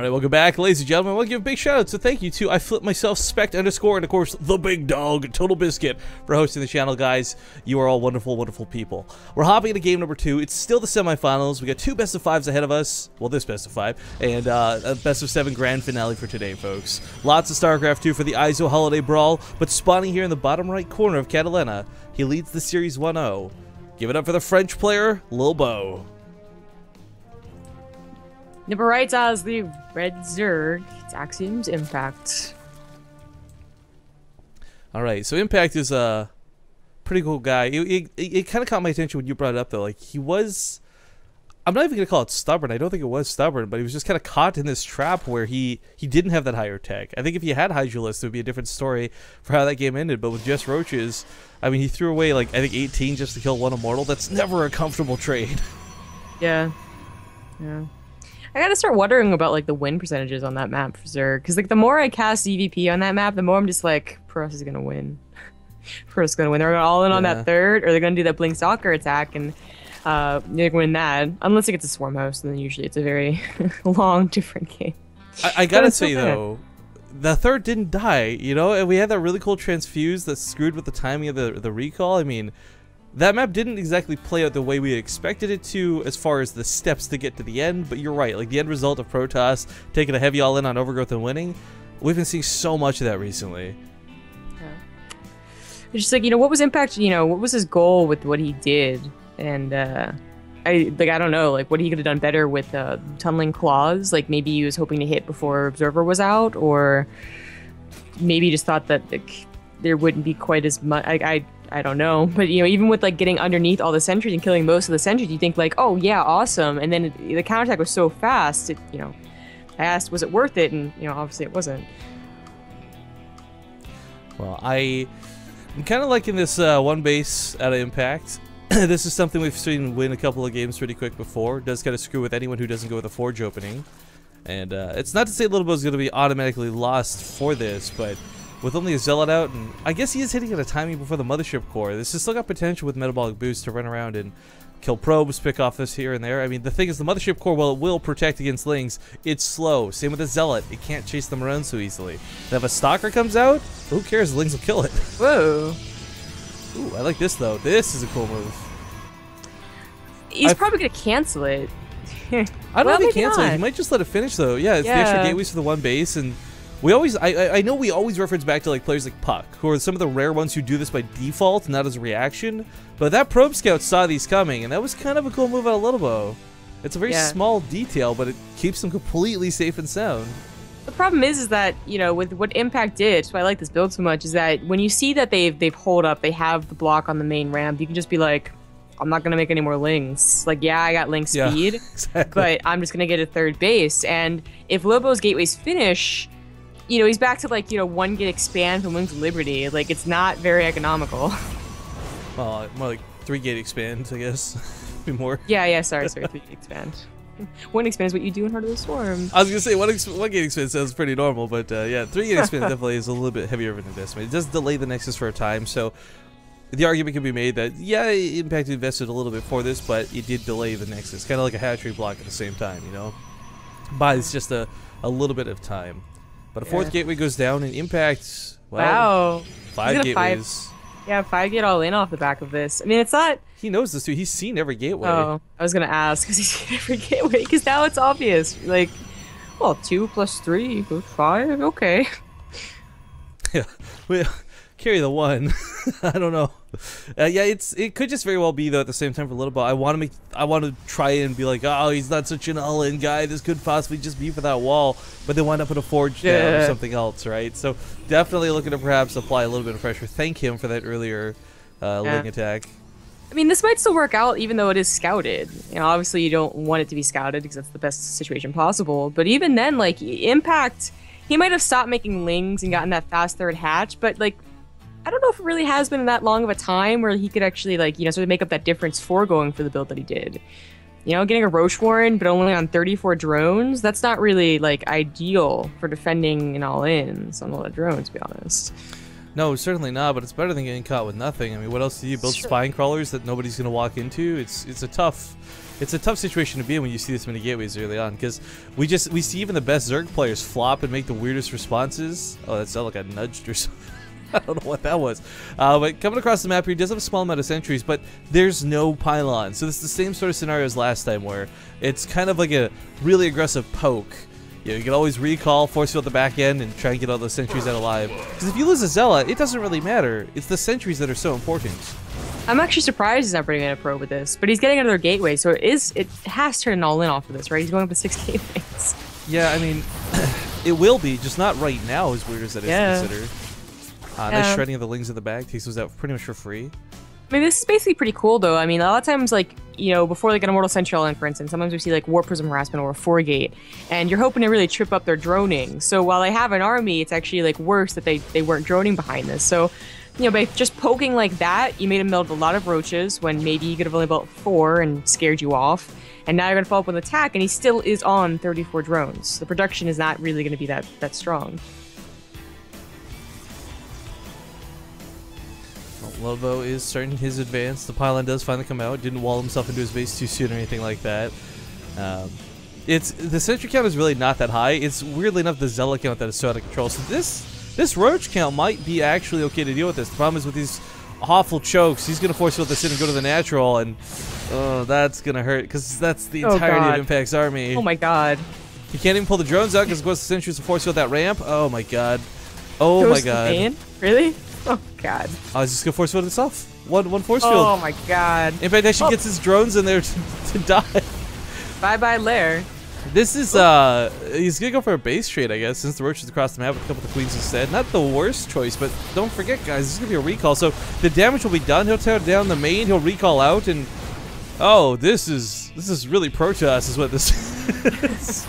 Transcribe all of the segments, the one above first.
Alright, welcome back, ladies and gentlemen. I want to give a big shout out, so thank you to I Flip Myself Spect _ and of course the big dog Total Biscuit for hosting the channel, guys. You are all wonderful, wonderful people. We're hopping into game number 2. It's still the semifinals. We got 2 best of 5s ahead of us. Well, this best of 5 and a best of 7 grand finale for today, folks. Lots of Starcraft 2 for the EIZO Holiday Brawl, but spawning here in the bottom right corner of Catalina, he leads the series 1-0. Give it up for the French player Lilbow. Number right as the red Zerg. It's Axiom's Impact. Alright, so Impact is a pretty cool guy. It kind of caught my attention when you brought it up, though. Like, he was... I'm not even going to call it stubborn. I don't think it was stubborn, but he was just kind of caught in this trap where he didn't have that higher tech. I think if he had Hydralisk, it would be a different story for how that game ended. But with just Roaches, I mean, he threw away, like, I think 18 just to kill 1 Immortal. That's never a comfortable trade. Yeah. Yeah. I gotta start wondering about like the win percentages on that map for Zerg, because like the more I cast EVP on that map, the more I'm just like, Pros is gonna win. Pros is gonna win. They're all in on that third, or they're gonna do that Blink Stalker attack, and they're gonna win that. Unless it gets a Swarm Host, then usually it's a very long, different game. I gotta say though, the third didn't die, you know, and we had that really cool transfuse that screwed with the timing of the recall. I mean, that map didn't exactly play out the way we expected it to as far as the steps to get to the end, but you're right, like the end result of Protoss taking a heavy all-in on Overgrowth and winning, we've been seeing so much of that recently. Yeah. It's just like, you know, what was Impact, you know, what was his goal with what he did? And I don't know, like what he could have done better with Tunneling Claws, like maybe he was hoping to hit before Observer was out, or maybe he just thought that like, there wouldn't be quite as much, I don't know, but you know, even with like getting underneath all the sentries and killing most of the sentries, you think like, oh yeah, awesome, and then the counterattack was so fast. It, you know, I asked, was it worth it? And you know, obviously it wasn't. Well, I'm kind of liking this one base out of Impact. This is something we've seen win a couple of games pretty quick before. It does kind of screw with anyone who doesn't go with a Forge opening, and it's not to say Lilbow is going to be automatically lost for this, but with only a Zealot out, and I guess he is hitting at a timing before the Mothership Core. This has still got potential with Metabolic Boost to run around and kill probes, pick off this here and there. I mean, the thing is, the Mothership Core, while it will protect against Lings, it's slow. Same with the Zealot. It can't chase them around so easily. And if a Stalker comes out, who cares? The Lings will kill it. Whoa. Ooh, I like this, though. This is a cool move. He's probably going to cancel it. I don't know if he cancel it. He might just let it finish, though. Yeah, it's the extra gateways for the one base, and we always, I know we always reference back to like players like Puck, who are some of the rare ones who do this by default, not as a reaction. But that Probe Scout saw these coming, and that was kind of a cool move out of Lilbow. It's a very small detail, but it keeps them completely safe and sound. The problem is that, you know, with what Impact did, so I like this build so much, is that when you see that they've holed up, they have the block on the main ramp, you can just be like, I'm not going to make any more Lings. Like, yeah, I got Ling speed, exactly. But I'm just going to get a third base. And if Lilbow's gateways finish, you know, he's back to like, you know, 1 gate expand from Wings of Liberty. Like, it's not very economical. Well, more like 3 gate expand, I guess. Be more. Yeah, sorry, 3 gate expand. 1 expand is what you do in Heart of the Swarm. I was gonna say 1 gate expand sounds pretty normal, but yeah, 3 gate expand definitely is a little bit heavier of an investment. It does delay the Nexus for a time, so the argument can be made that yeah, Impact invested a little bit for this, but it did delay the Nexus, kind of like a hatchery block at the same time, you know. Buys just a little bit of time. But a 4th gateway goes down, and Impact, well, wow, 5 gateways. 5 get all in off the back of this. I mean, it's not. He knows this too. He's seen every gateway. Oh, I was gonna ask because he's seen every gateway. Because now it's obvious. Like, well, 2 + 3 equals 5. Okay. Yeah, we carry the 1. I don't know. Yeah, it could just very well be though. At the same time, for Lilbow, I want to try and be like, oh, he's not such an all-in guy. This could possibly just be for that wall, but they wind up in a Forge down or something else, right? So definitely looking to perhaps apply a little bit of pressure. Thank him for that earlier Ling attack. I mean, this might still work out even though it is scouted. You know, obviously you don't want it to be scouted because that's the best situation possible. But even then, like Impact, he might have stopped making Lings and gotten that fast 3rd hatch, but like, I don't know if it really has been that long of a time where he could actually, like, you know, sort of make up that difference for going for the build that he did. You know, getting a Roche Warren, but only on 34 drones, that's not really, like, ideal for defending an all-in on a lot of drones, to be honest. No, certainly not, but it's better than getting caught with nothing. I mean, what else do you build? Spine crawlers that nobody's going to walk into? It's a tough situation to be in when you see this many gateways early on, because we see even the best Zerg players flop and make the weirdest responses. Oh, that sounded like I nudged or something. I don't know what that was. But coming across the map here, he does have a small amount of sentries, but there's no pylon. So this is the same sort of scenario as last time, where it's kind of like a really aggressive poke. You know, you can always recall, force field the back end, and try and get all those sentries out alive. Because if you lose a Zealot, it doesn't really matter. It's the sentries that are so important. I'm actually surprised he's not bringing in a pro with this, but he's getting another gateway, so it has to turn an all-in off of this, right? He's going up to 6 gateways. Yeah, I mean, it will be, just not right now, as weird as that is to consider. Nice shredding of the lings of the bag. Takes those out pretty much for free. I mean, this is basically pretty cool, though. I mean, a lot of times, like, you know, before like an Immortal Sentry all-in, for instance, sometimes we see like War Prism Harassment or a 4-gate, and you're hoping to really trip up their droning. So while they have an army, it's actually like worse that they weren't droning behind this. So, you know, by just poking like that, you made him build a lot of roaches when maybe he could have only built 4 and scared you off. And now you're going to follow up with an attack, and he still is on 34 drones. The production is not really going to be that strong. Lilbow is starting his advance. The pylon does finally come out. Didn't wall himself into his base too soon or anything like that. The sentry count is really not that high. It's weirdly enough the Zealot count that is so out of control. So this roach count might be actually okay to deal with this. The problem is with these awful chokes, he's going to force field this in and go to the natural, and that's going to hurt because that's the entirety of Impact's army. Oh my god. He can't even pull the drones out because of course the sentries will force field that ramp. Oh my god. Oh my god. Really? Oh god. I was just gonna force field itself. One force field. Oh my god. Impact actually gets his drones in there to die. Bye bye lair. This is he's gonna go for a base trade, I guess, since the roach is across the map with a couple of the queens instead. Not the worst choice, but don't forget, guys, this is gonna be a recall. So the damage will be done. He'll tear down the main. He'll recall out, and this is really Protoss, is what this is.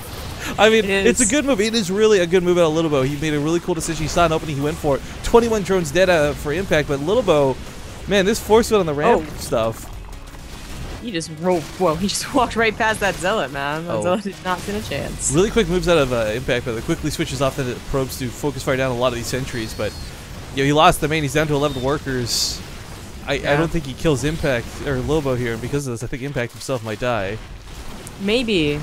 I mean, it's a good move. It is really a good move out of Lilbow. He made a really cool decision. He saw an opening. He went for it. 21 drones dead for Impact, but Lilbow, man, this force field on the ramp stuff. He just walked right past that Zealot, man. That Zealot did not stand a chance. Really quick moves out of Impact, but it quickly switches off the probes to focus fire down a lot of these sentries. But he lost the main. He's down to 11 workers. I don't think he kills Impact or Lilbow here, and because of this, I think Impact himself might die. Maybe.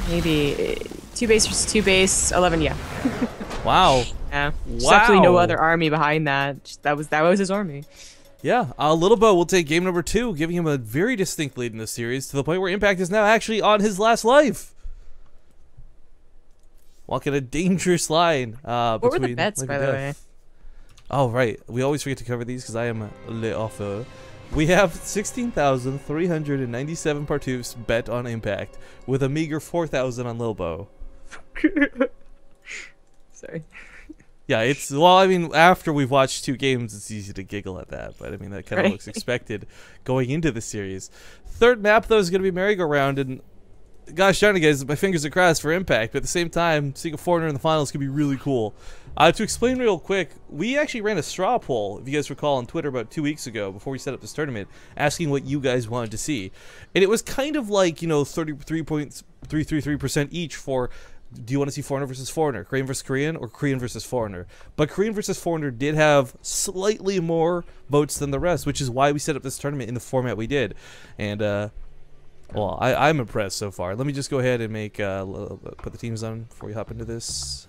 2 base versus 2 base, 11, yeah. Wow. Yeah. There's actually no other army behind that. That was his army. Yeah, Lilbow will take game number 2, giving him a very distinct lead in this series, to the point where Impact is now actually on his last life. Walking a dangerous line. What were the bets, by the way? Oh, right. We always forget to cover these because I am le offer. We have 16,397 partoofs bet on Impact, with a meager 4,000 on Lilbow. Sorry. Yeah, well, I mean, after we've watched 2 games, it's easy to giggle at that, but I mean, that kind of looks expected going into the series. Third map, though, is going to be Merry-Go-Round, and gosh darn it, guys, my fingers are crossed for Impact, but at the same time, seeing a foreigner in the finals could be really cool. To explain real quick, we actually ran a straw poll, if you guys recall, on Twitter about 2 weeks ago, before we set up this tournament, asking what you guys wanted to see. And it was kind of like, 33.333% each for, do you want to see foreigner versus foreigner, Korean versus Korean, or Korean versus foreigner? But Korean versus foreigner did have slightly more votes than the rest, which is why we set up this tournament in the format we did. And, well, I'm impressed so far. Let me just go ahead and make put the teams on before we hop into this.